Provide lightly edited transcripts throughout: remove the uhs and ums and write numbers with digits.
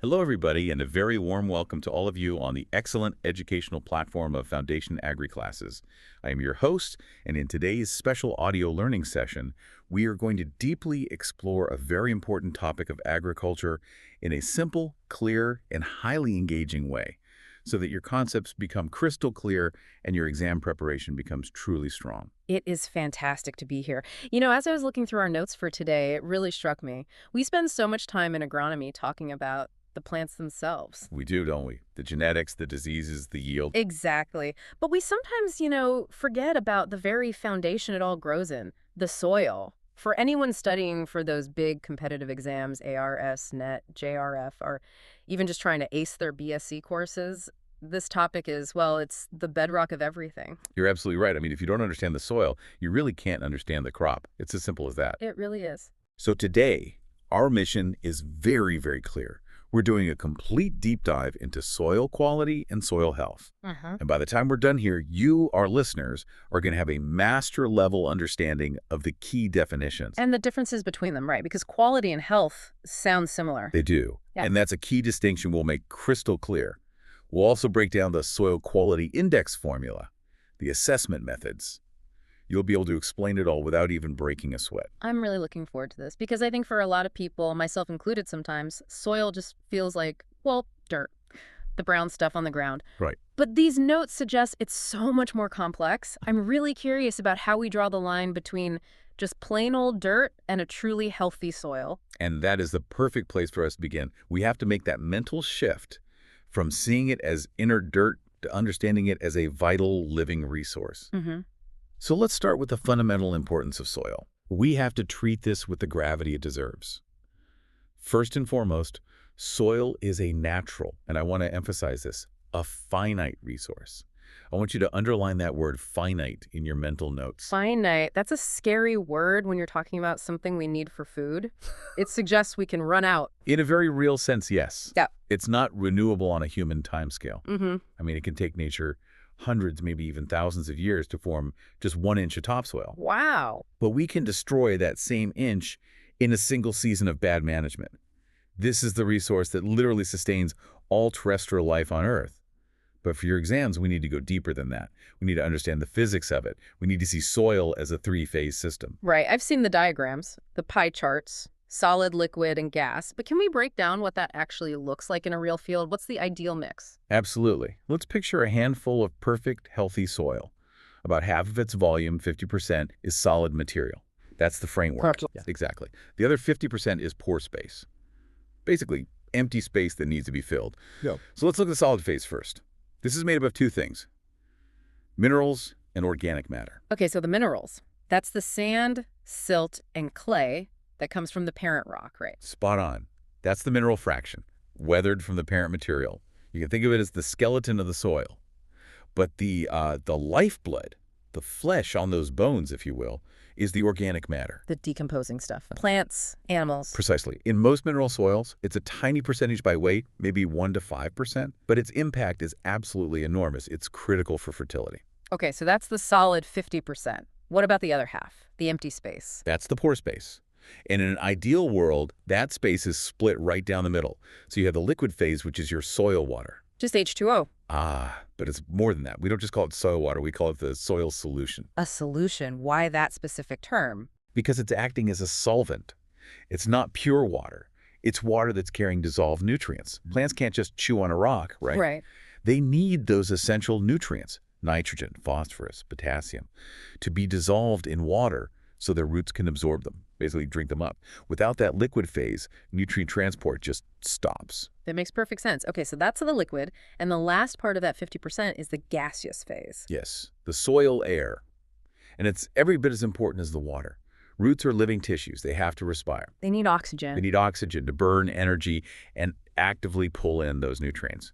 Hello, everybody, and a very warm welcome to all of you on the excellent educational platform of Foundation Agri classes. I am your host, and in today's special audio learning session, we are going to deeply explore a very important topic of agriculture in a simple, clear, and highly engaging way, so that your concepts become crystal clear and your exam preparation becomes truly strong. It is fantastic to be here. As I was looking through our notes for today, it really struck me. We spend so much time in agronomy talking about the plants themselves. We do, don't we? The genetics, the diseases, the yield. Exactly. But we sometimes, forget about the very foundation it all grows in, the soil. For anyone studying for those big competitive exams, ARS, NET, JRF, or even just trying to ace their B.Sc courses, this topic is, well, it's the bedrock of everything. You're absolutely right. I mean, if you don't understand the soil, you really can't understand the crop. It's as simple as that. It really is. So today, our mission is very, very clear. We're doing a complete deep dive into soil quality and soil health. And by the time we're done here, you, our listeners, are going to have a master-level understanding of the key definitions. And the differences between them, right? Because quality and health sound similar. They do. Yeah. And that's a key distinction we'll make crystal clear. We'll also break down the soil quality index formula, the assessment methods. You'll be able to explain it all without even breaking a sweat. I'm really looking forward to this because I think for a lot of people, myself included sometimes, soil just feels like, well, dirt, the brown stuff on the ground. Right. But these notes suggest it's so much more complex. I'm really curious about how we draw the line between just plain old dirt and a truly healthy soil. And that is the perfect place for us to begin. We have to make that mental shift from seeing it as inert dirt to understanding it as a vital living resource. So let's start with the fundamental importance of soil. We have to treat this with the gravity it deserves. First and foremost, soil is a natural, and I want to emphasize this, a finite resource. I want you to underline that word finite in your mental notes. Finite, that's a scary word when you're talking about something we need for food. It suggests we can run out. In a very real sense, yes. Yeah. It's not renewable on a human timescale. Mm-hmm. I mean, it can take nature hundreds, maybe even thousands of years to form just 1 inch of topsoil. Wow. But we can destroy that same inch in a single season of bad management. This is the resource that literally sustains all terrestrial life on Earth. But for your exams, we need to go deeper than that. We need to understand the physics of it. We need to see soil as a three-phase system. Right. I've seen the diagrams, the pie charts, solid, liquid, and gas. But can we break down what that actually looks like in a real field? What's the ideal mix? Absolutely. Let's picture a handful of perfect, healthy soil. About half of its volume, 50%, is solid material. That's the framework. Yes. Exactly. The other 50% is pore space. Basically, empty space that needs to be filled. Yeah. So let's look at the solid phase first. This is made up of two things: minerals and organic matter. Okay, so the minerals. That's the sand, silt, and clay that comes from the parent rock, right? Spot on. That's the mineral fraction, weathered from the parent material. You can think of it as the skeleton of the soil. But the lifeblood, the flesh on those bones, if you will, is the organic matter. The decomposing stuff. Plants, animals. Precisely. In most mineral soils, it's a tiny percentage by weight, maybe 1 to 5%, but its impact is absolutely enormous. It's critical for fertility. Okay, so that's the solid 50%. What about the other half, the empty space? That's the pore space. And in an ideal world, that space is split right down the middle. So you have the liquid phase, which is your soil water. Just H2O. But it's more than that. We don't just call it soil water. We call it the soil solution. A solution. Why that specific term? Because it's acting as a solvent. It's not pure water. It's water that's carrying dissolved nutrients. Plants can't just chew on a rock, right? Right. They need those essential nutrients, nitrogen, phosphorus, potassium, to be dissolved in water so their roots can absorb them, basically drink them up. Without that liquid phase, nutrient transport just stops. That makes perfect sense. Okay, so that's the liquid, and the last part of that 50% is the gaseous phase. Yes, the soil air. And it's every bit as important as the water. Roots are living tissues. They have to respire. They need oxygen. They need oxygen to burn energy and actively pull in those nutrients.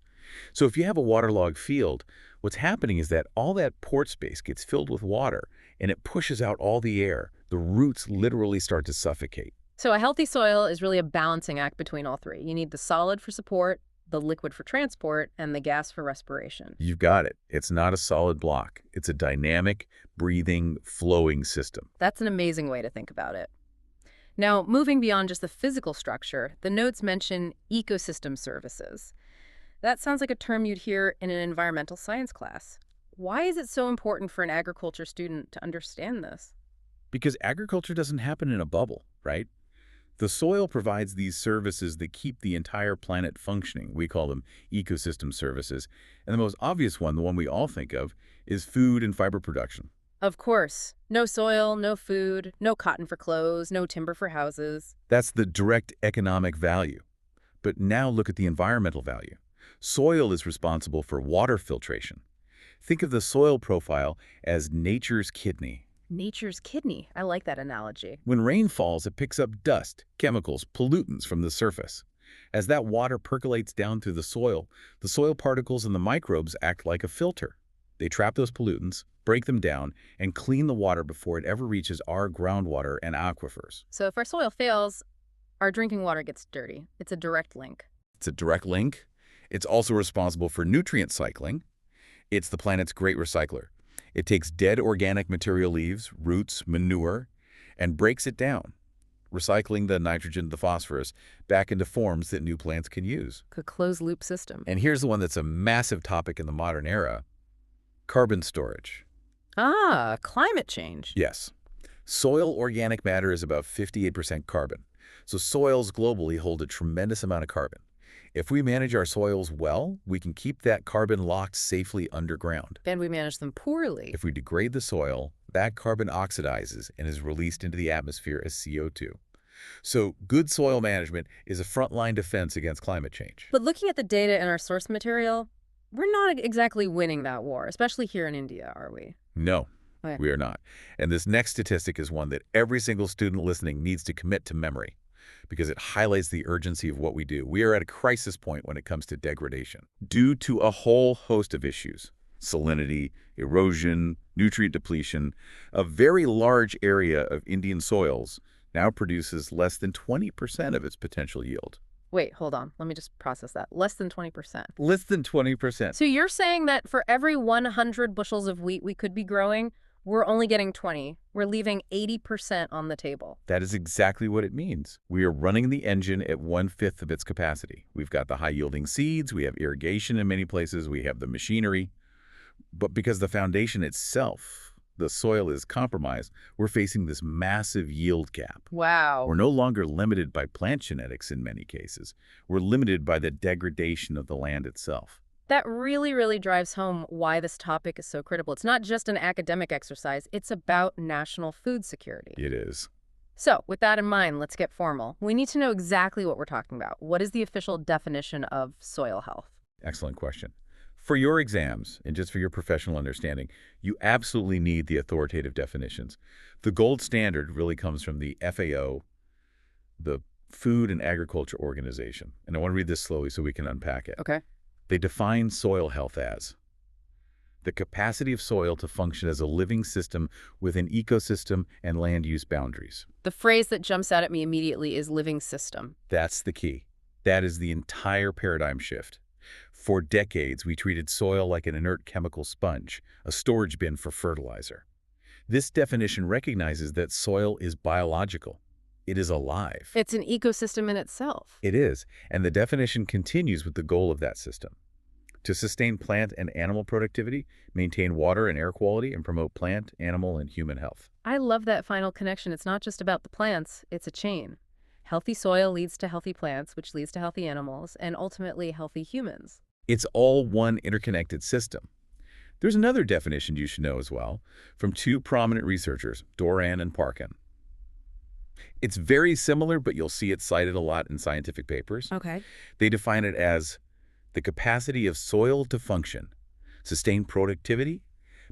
So if you have a waterlogged field, what's happening is that all that pore space gets filled with water, and it pushes out all the air. The roots literally start to suffocate. So a healthy soil is really a balancing act between all three. You need the solid for support, the liquid for transport, and the gas for respiration. You've got it. It's not a solid block. It's a dynamic, breathing, flowing system. That's an amazing way to think about it. Now, moving beyond just the physical structure, the notes mention ecosystem services. That sounds like a term you'd hear in an environmental science class. Why is it so important for an agriculture student to understand this? Because agriculture doesn't happen in a bubble, right? The soil provides these services that keep the entire planet functioning. We call them ecosystem services. And the most obvious one, the one we all think of, is food and fiber production. Of course. No soil, no food, no cotton for clothes, no timber for houses. That's the direct economic value. But now look at the environmental value. Soil is responsible for water filtration. Think of the soil profile as nature's kidney. Nature's kidney. I like that analogy. When rain falls, it picks up dust, chemicals, pollutants from the surface. As that water percolates down through the soil particles and the microbes act like a filter. They trap those pollutants, break them down, and clean the water before it ever reaches our groundwater and aquifers. So if our soil fails, our drinking water gets dirty. It's a direct link. It's a direct link. It's also responsible for nutrient cycling. It's the planet's great recycler. It takes dead organic material leaves, roots, manure, and breaks it down, recycling the nitrogen, the phosphorus, back into forms that new plants can use. A closed-loop system. And here's the one that's a massive topic in the modern era: carbon storage. Ah, climate change. Yes. Soil organic matter is about 58% carbon. So soils globally hold a tremendous amount of carbon. If we manage our soils well, we can keep that carbon locked safely underground. And we manage them poorly. If we degrade the soil, that carbon oxidizes and is released into the atmosphere as CO2. So good soil management is a frontline defense against climate change. But looking at the data in our source material, we're not exactly winning that war, especially here in India, are we? No, Okay. we are not. And this next statistic is one that every single student listening needs to commit to memory, because it highlights the urgency of what we do. We are at a crisis point when it comes to degradation, due to a whole host of issues: salinity, erosion, nutrient depletion. A very large area of Indian soils now produces less than 20% of its potential yield. Wait, hold on. Let me just process that. Less than 20%. Less than 20%. So you're saying that for every 100 bushels of wheat we could be growing, we're only getting 20. We're leaving 80% on the table. That is exactly what it means. We are running the engine at 1/5 of its capacity. We've got the high-yielding seeds, we have irrigation in many places, we have the machinery. But because the foundation itself, the soil, is compromised, we're facing this massive yield gap. Wow. We're no longer limited by plant genetics in many cases. We're limited by the degradation of the land itself. That really, really drives home why this topic is so critical. It's not just an academic exercise. It's about national food security. It is. So, with that in mind, let's get formal. We need to know exactly what we're talking about. What is the official definition of soil health? Excellent question. For your exams, and just for your professional understanding, you absolutely need the authoritative definitions. The gold standard really comes from the FAO, the Food and Agriculture Organization. And I want to read this slowly so we can unpack it. Okay. They define soil health as the capacity of soil to function as a living system within ecosystem and land use boundaries. The phrase that jumps out at me immediately is living system. That's the key. That is the entire paradigm shift. For decades, we treated soil like an inert chemical sponge, a storage bin for fertilizer. This definition recognizes that soil is biological. It is alive. It's an ecosystem in itself. It is, and the definition continues with the goal of that system: to sustain plant and animal productivity, maintain water and air quality, and promote plant, animal, and human health. I love that final connection. It's not just about the plants, it's a chain. Healthy soil leads to healthy plants, which leads to healthy animals, and ultimately healthy humans. It's all one interconnected system. There's another definition you should know as well, from two prominent researchers, Doran and Parkin. It's very similar, but you'll see it cited a lot in scientific papers. Okay. They define it as the capacity of soil to function, sustain productivity,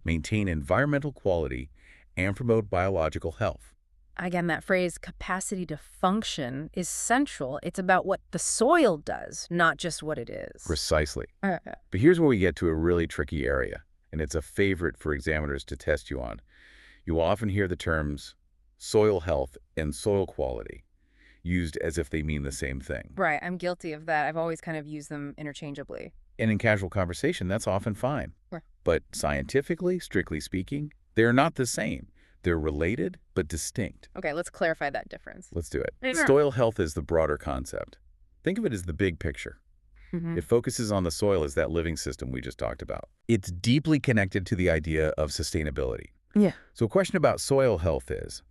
maintain environmental quality, and promote biological health. Again, that phrase, capacity to function, is central. It's about what the soil does, not just what it is. Precisely. But here's where we get to a really tricky area, and it's a favorite for examiners to test you on. You will often hear the terms soil health and soil quality used as if they mean the same thing. Right, I'm guilty of that. I've always kind of used them interchangeably. And in casual conversation, that's often fine. Sure. But scientifically, strictly speaking, they're not the same. They're related but distinct. Okay, let's clarify that difference. Let's do it. Sure. Soil health is the broader concept. Think of it as the big picture. It focuses on the soil as that living system we just talked about. It's deeply connected to the idea of sustainability. Yeah. So a question about soil health is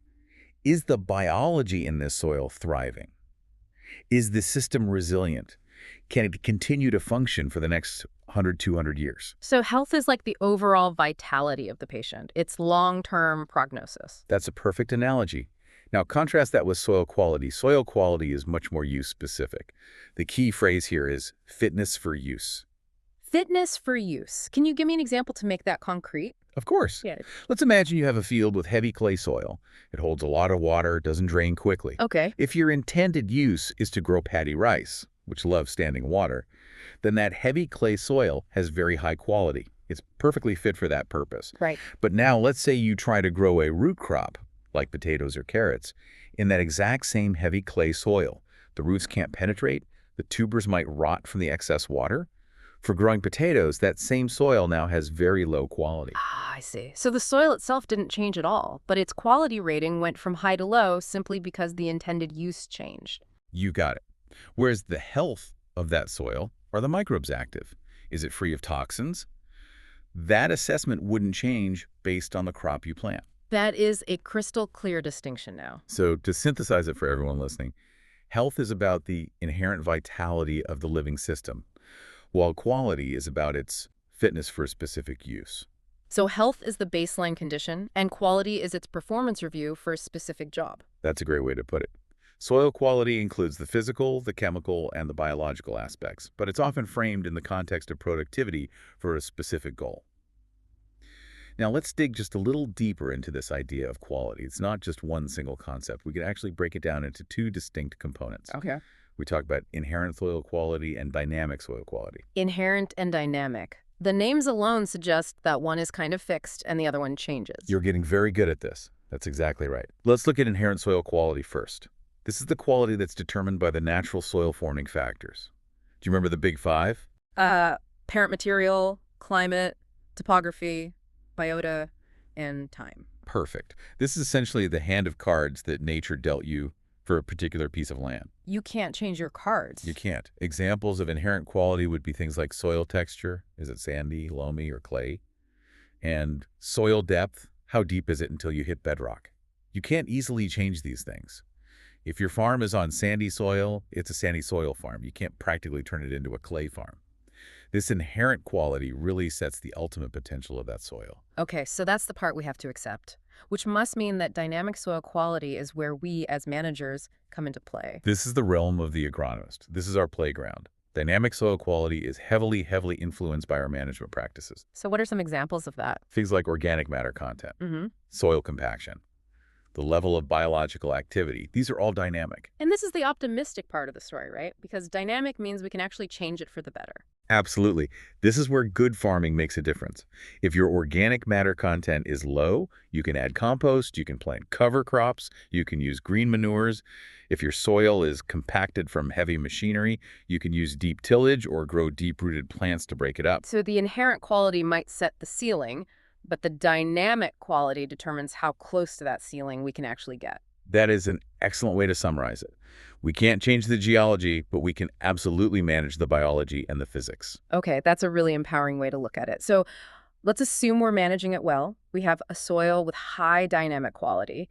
the biology in this soil thriving? Is the system resilient? Can it continue to function for the next 100, 200 years? So health is like the overall vitality of the patient. It's long-term prognosis. That's a perfect analogy. Now, contrast that with soil quality. Soil quality is much more use-specific. The key phrase here is fitness for use. Fitness for use. Can you give me an example to make that concrete? Of course. Yeah. Let's imagine you have a field with heavy clay soil. It holds a lot of water, doesn't drain quickly. Okay. If your intended use is to grow paddy rice, which loves standing water, then that heavy clay soil has very high quality. It's perfectly fit for that purpose. Right. But now let's say you try to grow a root crop, like potatoes or carrots, in that exact same heavy clay soil. The roots can't penetrate, the tubers might rot from the excess water. For growing potatoes, that same soil now has very low quality. Ah, I see. So the soil itself didn't change at all, but its quality rating went from high to low simply because the intended use changed. You got it. Whereas the health of that soil, are the microbes active? Is it free of toxins? That assessment wouldn't change based on the crop you plant. That is a crystal clear distinction now. So to synthesize it for everyone listening, health is about the inherent vitality of the living system, while quality is about its fitness for a specific use. So health is the baseline condition, and quality is its performance review for a specific job. That's a great way to put it. Soil quality includes the physical, the chemical, and the biological aspects, but it's often framed in the context of productivity for a specific goal. Now let's dig just a little deeper into this idea of quality. It's not just one single concept. We can actually break it down into two distinct components. Okay. We talk about inherent soil quality and dynamic soil quality. Inherent and dynamic. The names alone suggest that one is kind of fixed and the other one changes. You're getting very good at this. That's exactly right. Let's look at inherent soil quality first. This is the quality that's determined by the natural soil forming factors. Do you remember the big five? Parent material, climate, topography, biota, and time. Perfect. This is essentially the hand of cards that nature dealt you for a particular piece of land. You can't change your cards. You can't. Examples of inherent quality would be things like soil texture. Is it sandy, loamy, or clay? And soil depth. How deep is it until you hit bedrock? You can't easily change these things. If your farm is on sandy soil, it's a sandy soil farm. You can't practically turn it into a clay farm. This inherent quality really sets the ultimate potential of that soil. Okay, so that's the part we have to accept, which must mean that dynamic soil quality is where we, as managers, come into play. This is the realm of the agronomist. This is our playground. Dynamic soil quality is heavily influenced by our management practices. So what are some examples of that? Things like organic matter content, soil compaction, the level of biological activity. These are all dynamic. And this is the optimistic part of the story, right? Because dynamic means we can actually change it for the better. Absolutely. This is where good farming makes a difference. If your organic matter content is low, you can add compost, you can plant cover crops, you can use green manures. If your soil is compacted from heavy machinery, you can use deep tillage or grow deep-rooted plants to break it up. So the inherent quality might set the ceiling, but the dynamic quality determines how close to that ceiling we can actually get. That is an excellent way to summarize it. We can't change the geology, but we can absolutely manage the biology and the physics. Okay, that's a really empowering way to look at it. So let's assume we're managing it well. We have a soil with high dynamic quality.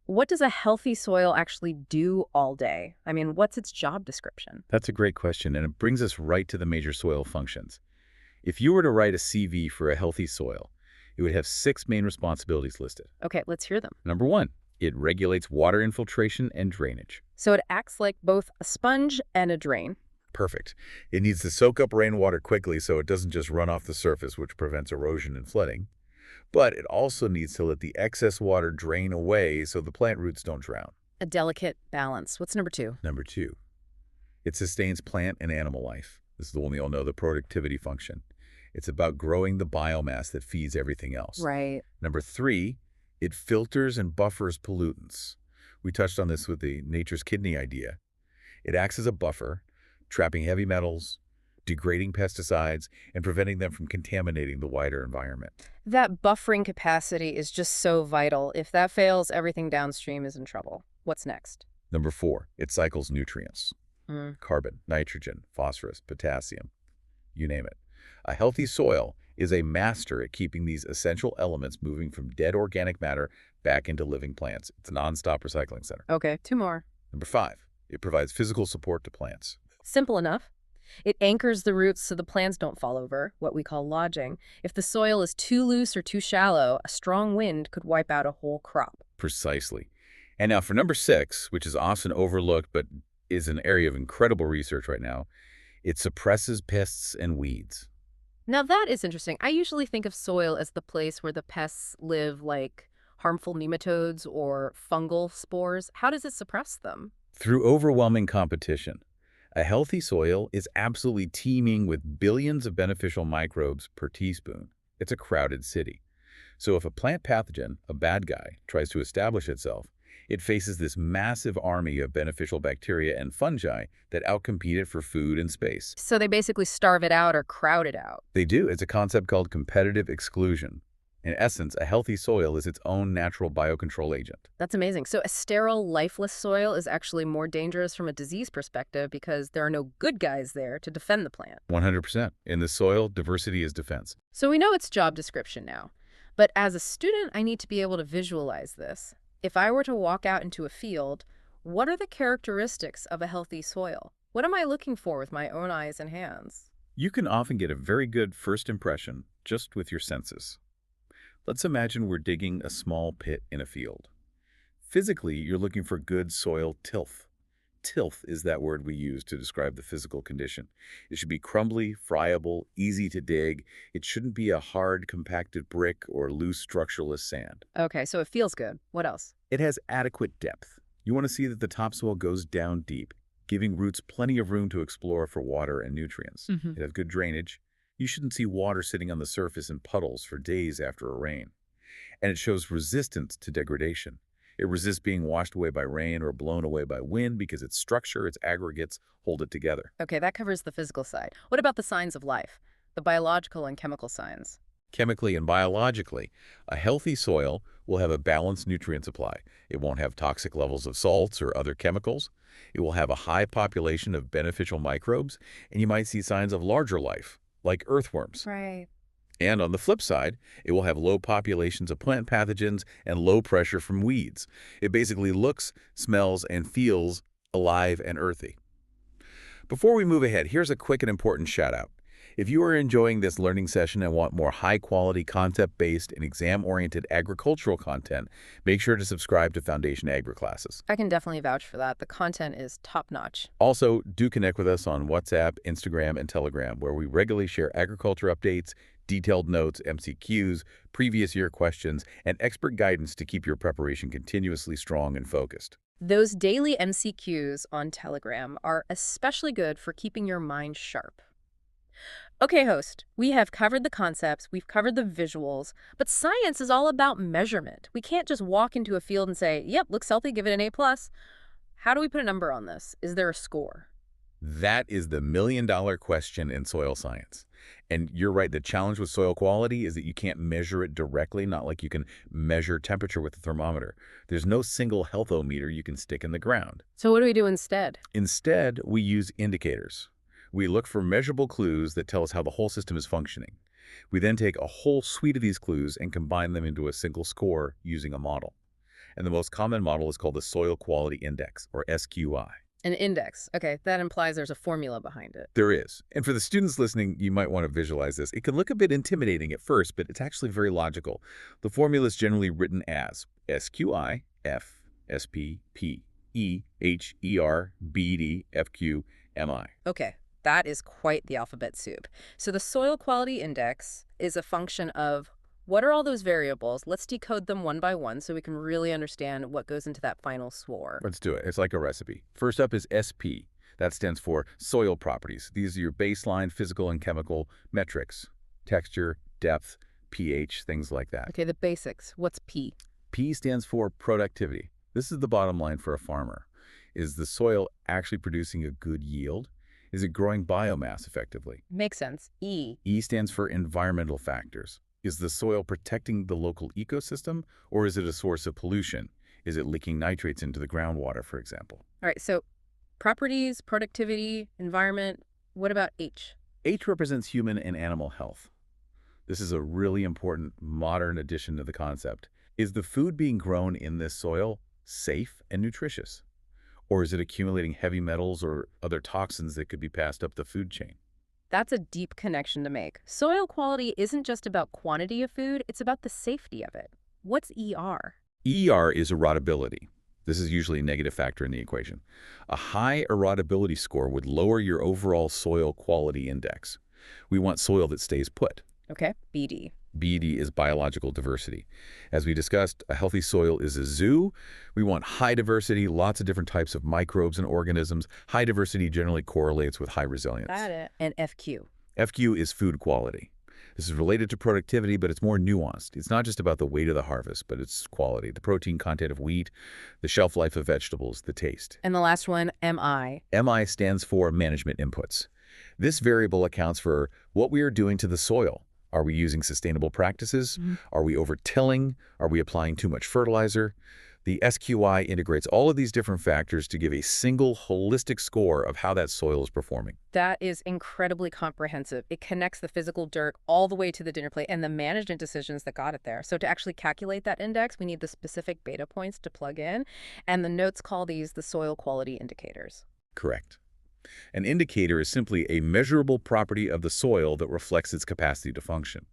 What does a healthy soil actually do all day? I mean, what's its job description? That's a great question, and it brings us right to the major soil functions. If you were to write a CV for a healthy soil, it would have 6 main responsibilities listed. Okay, let's hear them. Number 1, it regulates water infiltration and drainage. So it acts like both a sponge and a drain. Perfect. It needs to soak up rainwater quickly so it doesn't just run off the surface, which prevents erosion and flooding. But it also needs to let the excess water drain away so the plant roots don't drown. A delicate balance. What's number 2? Number 2, it sustains plant and animal life. This is the one we all know, the productivity function. It's about growing the biomass that feeds everything else. Right. Number 3, it filters and buffers pollutants. We touched on this with the nature's kidney idea. It acts as a buffer, trapping heavy metals, degrading pesticides, and preventing them from contaminating the wider environment. That buffering capacity is just so vital. If that fails, everything downstream is in trouble. What's next? Number 4, it cycles nutrients. Mm. Carbon, nitrogen, phosphorus, potassium, you name it. A healthy soil is a master at keeping these essential elements moving from dead organic matter back into living plants. It's a non-stop recycling center. Okay, 2 more. Number 5, it provides physical support to plants. Simple enough. It anchors the roots so the plants don't fall over, what we call lodging. If the soil is too loose or too shallow, a strong wind could wipe out a whole crop. Precisely. And now for number 6, which is often overlooked but is an area of incredible research right now, it suppresses pests and weeds. Now that is interesting. I usually think of soil as the place where the pests live, like harmful nematodes or fungal spores. How does it suppress them? Through overwhelming competition. A healthy soil is absolutely teeming with billions of beneficial microbes per teaspoon. It's a crowded city. So if a plant pathogen, a bad guy, tries to establish itself, it faces this massive army of beneficial bacteria and fungi that outcompete it for food and space. So they basically starve it out or crowd it out. They do. It's a concept called competitive exclusion. In essence, a healthy soil is its own natural biocontrol agent. That's amazing. So a sterile, lifeless soil is actually more dangerous from a disease perspective because there are no good guys there to defend the plant. 100%. In the soil, diversity is defense. So we know its job description now. But as a student, I need to be able to visualize this. If I were to walk out into a field, what are the characteristics of a healthy soil? What am I looking for with my own eyes and hands? You can often get a very good first impression just with your senses. Let's imagine we're digging a small pit in a field. Physically, you're looking for good soil tilth. Tilth is that word we use to describe the physical condition. It should be crumbly, friable, easy to dig. It shouldn't be a hard, compacted brick or loose, structureless sand. Okay, so it feels good. What else? It has adequate depth. You want to see that the topsoil goes down deep, giving roots plenty of room to explore for water and nutrients. It has good drainage. You shouldn't see water sitting on the surface in puddles for days after a rain. And it shows resistance to degradation. It resists being washed away by rain or blown away by wind because its structure, its aggregates, hold it together. Okay, that covers the physical side. What about the signs of life? The biological and chemical signs? Chemically and biologically, a healthy soil will have a balanced nutrient supply. It won't have toxic levels of salts or other chemicals. It will have a high population of beneficial microbes, and you might see signs of larger life, like earthworms. Right. And on the flip side, it will have low populations of plant pathogens and low pressure from weeds. It basically looks, smells, and feels alive and earthy. Before we move ahead, here's a quick and important shout-out. If you are enjoying this learning session and want more high-quality, concept-based, and exam-oriented agricultural content, make sure to subscribe to Foundation Agri classes. I can definitely vouch for that. The content is top-notch. Also, do connect with us on WhatsApp, Instagram, and Telegram, where we regularly share agriculture updates, detailed notes, MCQs, previous year questions, and expert guidance to keep your preparation continuously strong and focused. Those daily MCQs on Telegram are especially good for keeping your mind sharp. Okay, host, we have covered the concepts, we've covered the visuals, but science is all about measurement. We can't just walk into a field and say, yep, looks healthy, give it an A+. How do we put a number on this? Is there a score? That is the million-dollar question in soil science. And you're right, the challenge with soil quality is that you can't measure it directly, not like you can measure temperature with a thermometer. There's no single healthometer you can stick in the ground. So what do we do instead? Instead, we use indicators. We look for measurable clues that tell us how the whole system is functioning. We then take a whole suite of these clues and combine them into a single score using a model. And the most common model is called the Soil Quality Index, or SQI. An index. Okay, that implies there's a formula behind it. There is. And for the students listening, you might want to visualize this. It can look a bit intimidating at first, but it's actually very logical. The formula is generally written as SQI, F, SP, P, E, H, ER, BD, FQ, MI. Okay, that is quite the alphabet soup. So the Soil Quality Index is a function of what are all those variables? Let's decode them one by one so we can really understand what goes into that final score. Let's do it. It's like a recipe. First up is SP. That stands for soil properties. These are your baseline physical and chemical metrics. Texture, depth, pH, things like that. Okay, the basics. What's P? P stands for productivity. This is the bottom line for a farmer. Is the soil actually producing a good yield? Is it growing biomass effectively? Makes sense. E. E stands for environmental factors. Is the soil protecting the local ecosystem, or is it a source of pollution? Is it leaking nitrates into the groundwater, for example? All right, so properties, productivity, environment. What about H? H represents human and animal health. This is a really important modern addition to the concept. Is the food being grown in this soil safe and nutritious? Or is it accumulating heavy metals or other toxins that could be passed up the food chain? That's a deep connection to make. Soil quality isn't just about quantity of food, it's about the safety of it. What's ER? ER is erodibility. This is usually a negative factor in the equation. A high erodibility score would lower your overall soil quality index. We want soil that stays put. Okay, BD. BD is biological diversity. As we discussed, a healthy soil is a zoo. We want high diversity, lots of different types of microbes and organisms. High diversity generally correlates with high resilience. Got it. And FQ. FQ is food quality. This is related to productivity, but it's more nuanced. It's not just about the weight of the harvest, but its quality, the protein content of wheat, the shelf life of vegetables, the taste. And the last one, MI. MI stands for management inputs. This variable accounts for what we are doing to the soil. Are we using sustainable practices? Are we over-tilling? Are we applying too much fertilizer? The SQI integrates all of these different factors to give a single holistic score of how that soil is performing. That is incredibly comprehensive. It connects the physical dirt all the way to the dinner plate and the management decisions that got it there. So to actually calculate that index, we need the specific beta points to plug in, and the notes call these the soil quality indicators. Correct. An indicator is simply a measurable property of the soil that reflects its capacity to function.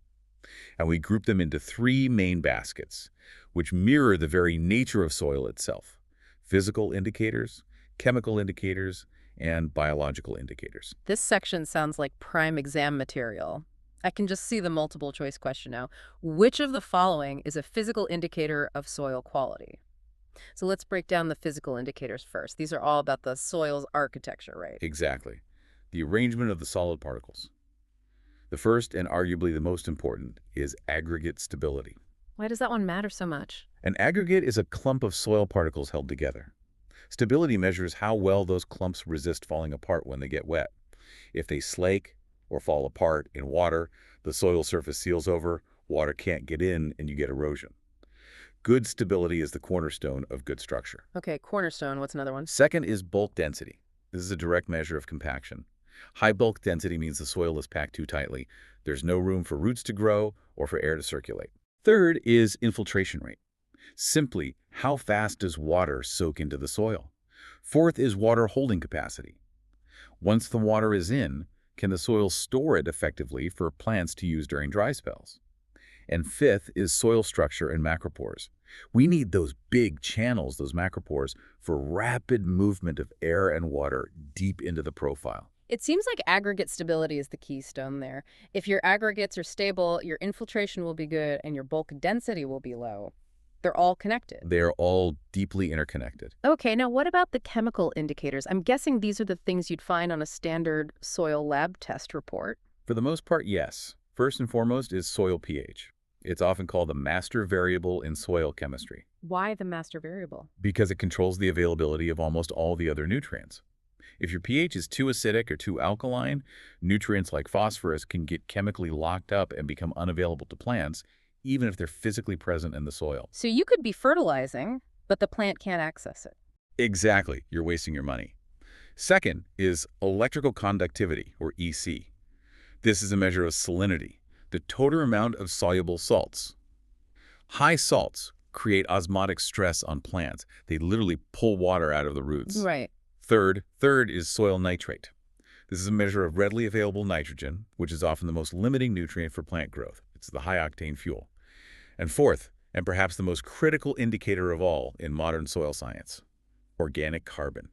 And we group them into three main baskets, which mirror the very nature of soil itself: physical indicators, chemical indicators, and biological indicators. This section sounds like prime exam material. I can just see the multiple choice question now. Which of the following is a physical indicator of soil quality? So let's break down the physical indicators first. These are all about the soil's architecture, right? Exactly. The arrangement of the solid particles. The first, and arguably the most important, is aggregate stability. Why does that one matter so much? An aggregate is a clump of soil particles held together. Stability measures how well those clumps resist falling apart when they get wet. If they slake or fall apart in water, the soil surface seals over, water can't get in, and you get erosion. Good stability is the cornerstone of good structure. Okay, cornerstone. What's another one? Second is bulk density. This is a direct measure of compaction. High bulk density means the soil is packed too tightly. There's no room for roots to grow or for air to circulate. Third is infiltration rate. Simply, how fast does water soak into the soil? Fourth is water holding capacity. Once the water is in, can the soil store it effectively for plants to use during dry spells? And fifth is soil structure and macropores. We need those big channels, those macropores, for rapid movement of air and water deep into the profile. It seems like aggregate stability is the keystone there. If your aggregates are stable, your infiltration will be good and your bulk density will be low. They're all connected. They're all deeply interconnected. Okay, now what about the chemical indicators? I'm guessing these are the things you'd find on a standard soil lab test report. For the most part, yes. First and foremost is soil pH. It's often called the master variable in soil chemistry. Why the master variable? Because it controls the availability of almost all the other nutrients. If your pH is too acidic or too alkaline, nutrients like phosphorus can get chemically locked up and become unavailable to plants, even if they're physically present in the soil. So you could be fertilizing, but the plant can't access it. Exactly. You're wasting your money. Second is electrical conductivity, or EC. This is a measure of salinity, the total amount of soluble salts. High salts create osmotic stress on plants. They literally pull water out of the roots. Right. Third is soil nitrate. This is a measure of readily available nitrogen, which is often the most limiting nutrient for plant growth. It's the high-octane fuel. And fourth, and perhaps the most critical indicator of all in modern soil science, organic carbon.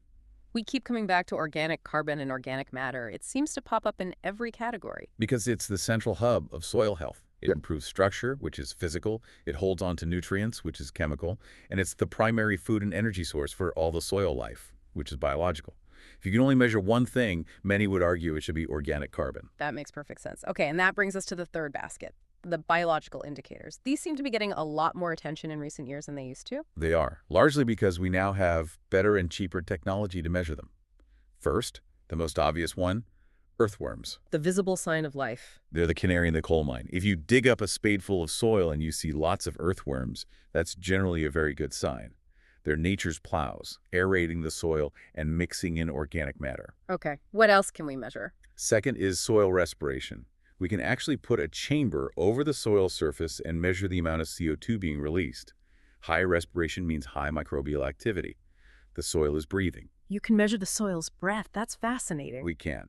We keep coming back to organic carbon and organic matter. It seems to pop up in every category. Because it's the central hub of soil health. It improves structure, which is physical. It holds on to nutrients, which is chemical. And it's the primary food and energy source for all the soil life, which is biological. If you can only measure one thing, many would argue it should be organic carbon. That makes perfect sense. Okay, and that brings us to the third basket, the biological indicators. These seem to be getting a lot more attention in recent years than they used to. They are, largely because we now have better and cheaper technology to measure them. First, The most obvious one? Earthworms. The visible sign of life. They're the canary in the coal mine. If you dig up a spadeful of soil and you see lots of earthworms, that's generally a very good sign. They're nature's plows, aerating the soil and mixing in organic matter. Okay, what else can we measure? Second is soil respiration. We can actually put a chamber over the soil surface and measure the amount of CO2 being released. High respiration means high microbial activity. The soil is breathing. You can measure the soil's breath. That's fascinating. We can.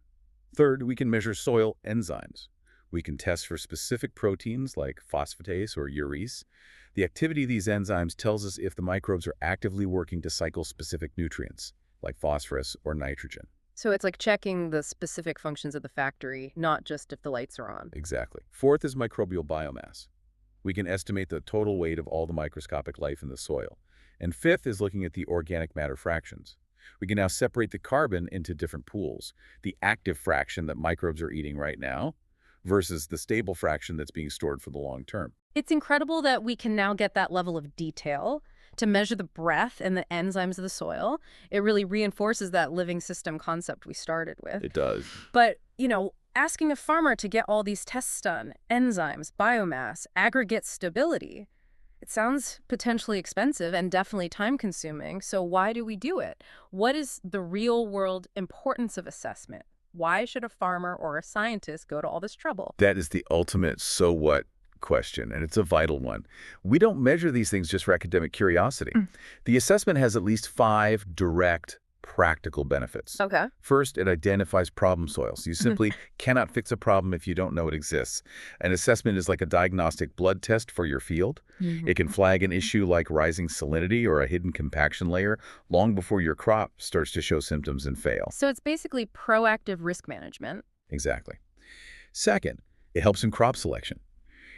Third, we can measure soil enzymes. We can test for specific proteins like phosphatase or urease. The activity of these enzymes tells us if the microbes are actively working to cycle specific nutrients, like phosphorus or nitrogen. So it's like checking the specific functions of the factory, not just if the lights are on. Exactly. Fourth is microbial biomass. We can estimate the total weight of all the microscopic life in the soil. And fifth is looking at the organic matter fractions. We can now separate the carbon into different pools, the active fraction that microbes are eating right now versus the stable fraction that's being stored for the long term. It's incredible that we can now get that level of detail to measure the breath and the enzymes of the soil. It really reinforces that living system concept we started with. It does. But, asking a farmer to get all these tests done, enzymes, biomass, aggregate stability, it sounds potentially expensive and definitely time-consuming. So why do we do it? What is the real-world importance of assessment? Why should a farmer or a scientist go to all this trouble? That is the ultimate so what question, and it's a vital one. We don't measure these things just for academic curiosity. The assessment has at least 5 direct, practical benefits. Okay. First, it identifies problem soils. You simply cannot fix a problem if you don't know it exists. An assessment is like a diagnostic blood test for your field. It can flag an issue like rising salinity or a hidden compaction layer long before your crop starts to show symptoms and fail. So it's basically proactive risk management. Exactly. Second, it helps in crop selection.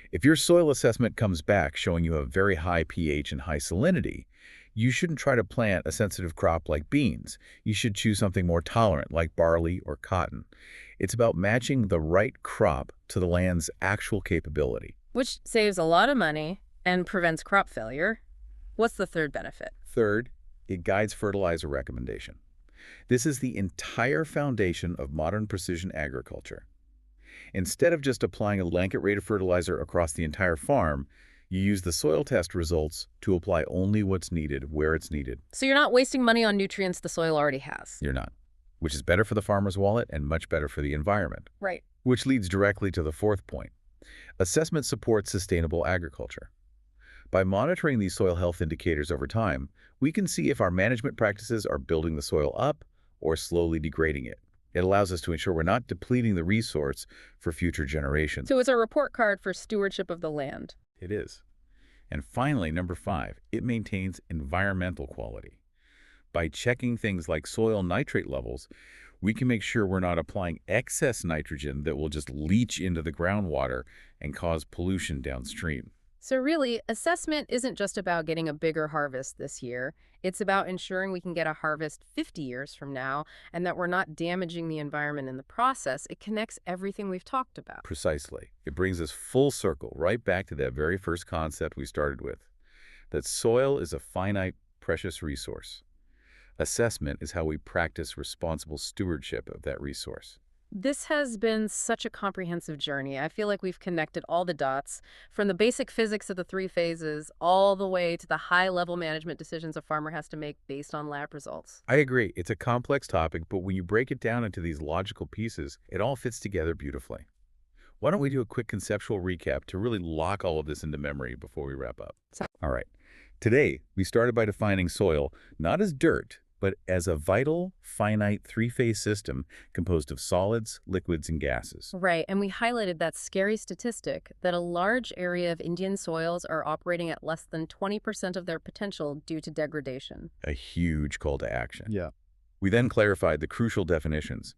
If your soil assessment comes back showing you a very high pH and high salinity, you shouldn't try to plant a sensitive crop like beans. You should choose something more tolerant like barley or cotton. It's about matching the right crop to the land's actual capability. Which saves a lot of money and prevents crop failure. What's the third benefit? Third, it guides fertilizer recommendation. This is the entire foundation of modern precision agriculture. Instead of just applying a blanket rate of fertilizer across the entire farm, you use the soil test results to apply only what's needed where it's needed. So you're not wasting money on nutrients the soil already has. You're not, which is better for the farmer's wallet and much better for the environment. Right. Which leads directly to the fourth point. Assessment supports sustainable agriculture. By monitoring these soil health indicators over time, we can see if our management practices are building the soil up or slowly degrading it. It allows us to ensure we're not depleting the resource for future generations. So it's a report card for stewardship of the land. It is. And finally, number 5, it maintains environmental quality. By checking things like soil nitrate levels, we can make sure we're not applying excess nitrogen that will just leach into the groundwater and cause pollution downstream. So really, assessment isn't just about getting a bigger harvest this year. It's about ensuring we can get a harvest 50 years from now and that we're not damaging the environment in the process. It connects everything we've talked about. Precisely. It brings us full circle right back to that very first concept we started with, that soil is a finite, precious resource. Assessment is how we practice responsible stewardship of that resource. This has been such a comprehensive journey. I feel like we've connected all the dots, from the basic physics of the 3 phases all the way to the high-level management decisions a farmer has to make based on lab results. I agree. It's a complex topic, but when you break it down into these logical pieces, it all fits together beautifully. Why don't we do a quick conceptual recap to really lock all of this into memory before we wrap up? All right. Today, we started by defining soil not as dirt, but as a vital, finite 3-phase system composed of solids, liquids, and gases. Right, and we highlighted that scary statistic that a large area of Indian soils are operating at less than 20% of their potential due to degradation. A huge call to action. Yeah. We then clarified the crucial definitions.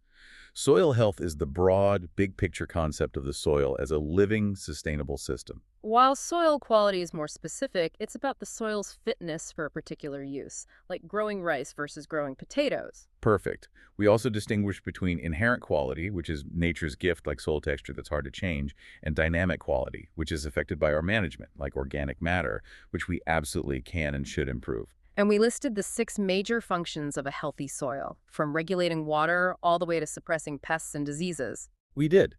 Soil health is the broad, big-picture concept of the soil as a living, sustainable system. While soil quality is more specific, it's about the soil's fitness for a particular use, like growing rice versus growing potatoes. Perfect. We also distinguish between inherent quality, which is nature's gift like soil texture that's hard to change, and dynamic quality, which is affected by our management, like organic matter, which we absolutely can and should improve. And we listed the 6 major functions of a healthy soil, from regulating water all the way to suppressing pests and diseases. We did.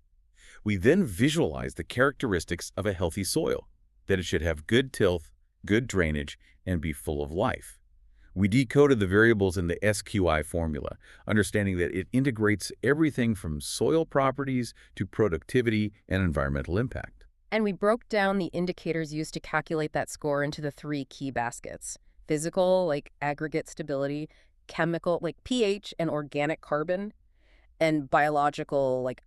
We then visualized the characteristics of a healthy soil, that it should have good tilth, good drainage, and be full of life. We decoded the variables in the SQI formula, understanding that it integrates everything from soil properties to productivity and environmental impact. And we broke down the indicators used to calculate that score into the 3 key baskets: physical, like aggregate stability; chemical, like pH and organic carbon; and biological, like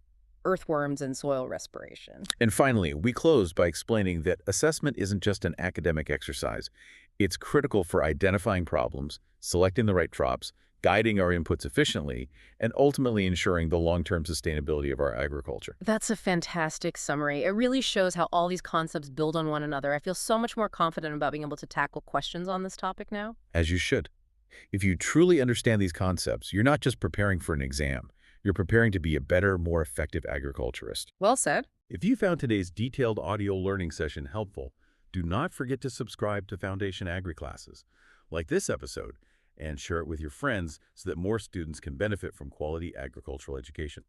earthworms and soil respiration. And finally, we closed by explaining that assessment isn't just an academic exercise. It's critical for identifying problems, selecting the right crops, guiding our inputs efficiently, and ultimately ensuring the long-term sustainability of our agriculture. That's a fantastic summary. It really shows how all these concepts build on one another. I feel so much more confident about being able to tackle questions on this topic now. As you should. If you truly understand these concepts, you're not just preparing for an exam. You're preparing to be a better, more effective agriculturist. Well said. If you found today's detailed audio learning session helpful, do not forget to subscribe to Foundation Agri classes, like this episode, and share it with your friends so that more students can benefit from quality agricultural education.